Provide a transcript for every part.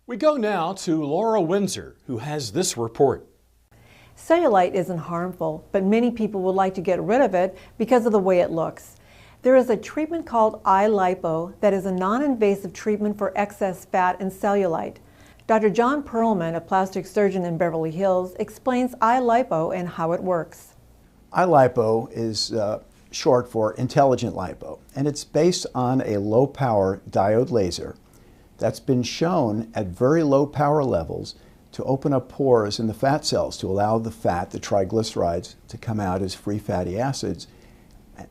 We go now to Laura Windsor, who has this report. Cellulite isn't harmful, but many people would like to get rid of it because of the way it looks. There is a treatment called I-lipo that is a non-invasive treatment for excess fat and cellulite. Dr. Dr Perlman, a plastic surgeon in Beverly Hills, explains I-lipo and how it works. I-lipo is short for intelligent lipo, and it's based on a low-power diode laser that's been shown at very low power levels to open up pores in the fat cells to allow the fat, the triglycerides, to come out as free fatty acids,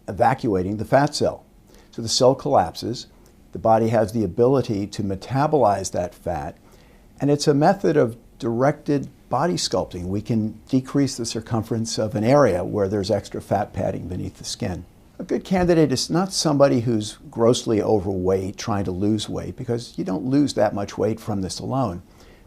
evacuating the fat cell. So the cell collapses, the body has the ability to metabolize that fat, and it's a method of directed body sculpting. We can decrease the circumference of an area where there's extra fat padding beneath the skin. A good candidate is not somebody who's grossly overweight trying to lose weight, because you don't lose that much weight from this alone,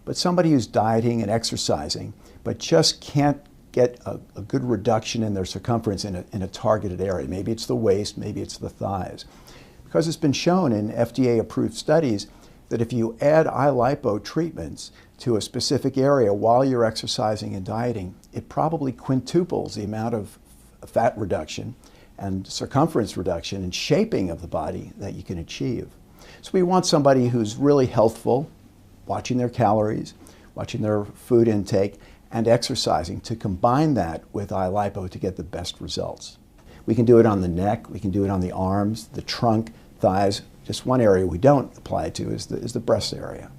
but somebody who's dieting and exercising but just can't get a good reduction in their circumference in a targeted area. Maybe it's the waist, maybe it's the thighs. Because it's been shown in FDA-approved studies that if you add I-lipo treatments to a specific area while you're exercising and dieting, it probably quintuples the amount of fat reduction and circumference reduction and shaping of the body that you can achieve. So we want somebody who's really healthful, watching their calories, watching their food intake, and exercising to combine that with I-lipo to get the best results. We can do it on the neck, we can do it on the arms, the trunk, thighs. Just one area we don't apply it to is the breast area.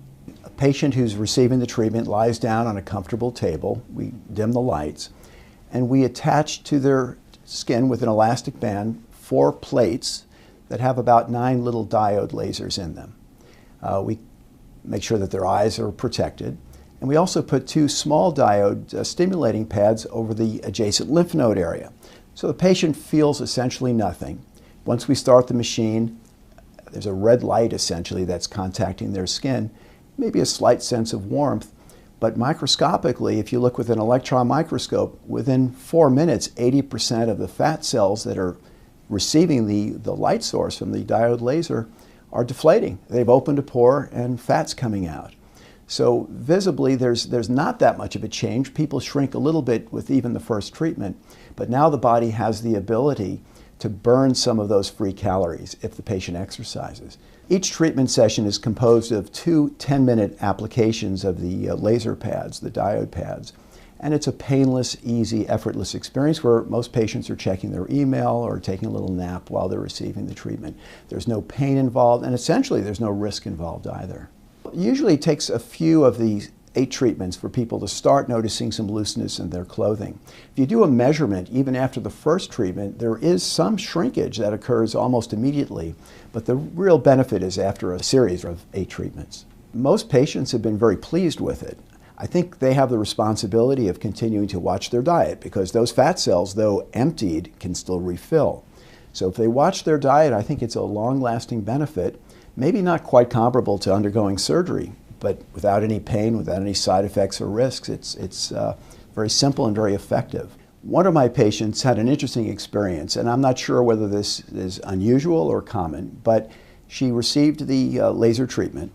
A patient who's receiving the treatment lies down on a comfortable table, we dim the lights, and we attach to their skin with an elastic band 4 plates that have about 9 little diode lasers in them. We make sure that their eyes are protected, and we also put 2 small diode stimulating pads over the adjacent lymph node area. So the patient feels essentially nothing. Once we start the machine, there's a red light essentially that's contacting their skin, maybe a slight sense of warmth, but microscopically, if you look with an electron microscope, within 4 minutes, 80% of the fat cells that are receiving the light source from the diode laser are deflating. They've opened a pore and fat's coming out. So visibly, there's not that much of a change. People shrink a little bit with even the first treatment, but now the body has the ability to burn some of those free calories if the patient exercises. Each treatment session is composed of 2 10-minute applications of the laser pads, the diode pads, and it's a painless, easy, effortless experience where most patients are checking their email or taking a little nap while they're receiving the treatment. There's no pain involved, and essentially there's no risk involved either. Usually it takes a few of these 8 treatments for people to start noticing some looseness in their clothing. If you do a measurement, even after the first treatment, there is some shrinkage that occurs almost immediately, but the real benefit is after a series of 8 treatments. Most patients have been very pleased with it. I think they have the responsibility of continuing to watch their diet, because those fat cells, though emptied, can still refill. So if they watch their diet, I think it's a long-lasting benefit, maybe not quite comparable to undergoing surgery, but without any pain, without any side effects or risks. It's very simple and very effective. One of my patients had an interesting experience, and I'm not sure whether this is unusual or common, but she received the laser treatment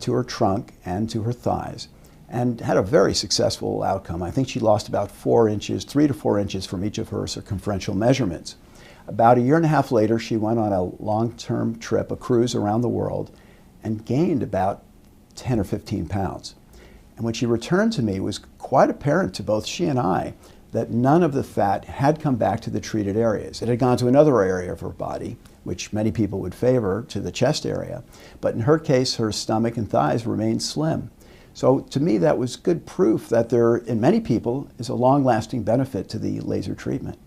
to her trunk and to her thighs, and had a very successful outcome. I think she lost about 4 inches, 3 to 4 inches from each of her circumferential measurements. About a year and a half later, she went on a long-term trip, a cruise around the world, and gained about 10 or 15 pounds. And when she returned to me, it was quite apparent to both she and I that none of the fat had come back to the treated areas. It had gone to another area of her body, which many people would favor, to the chest area. But in her case, her stomach and thighs remained slim. So to me, that was good proof that there, in many people, is a long-lasting benefit to the laser treatment.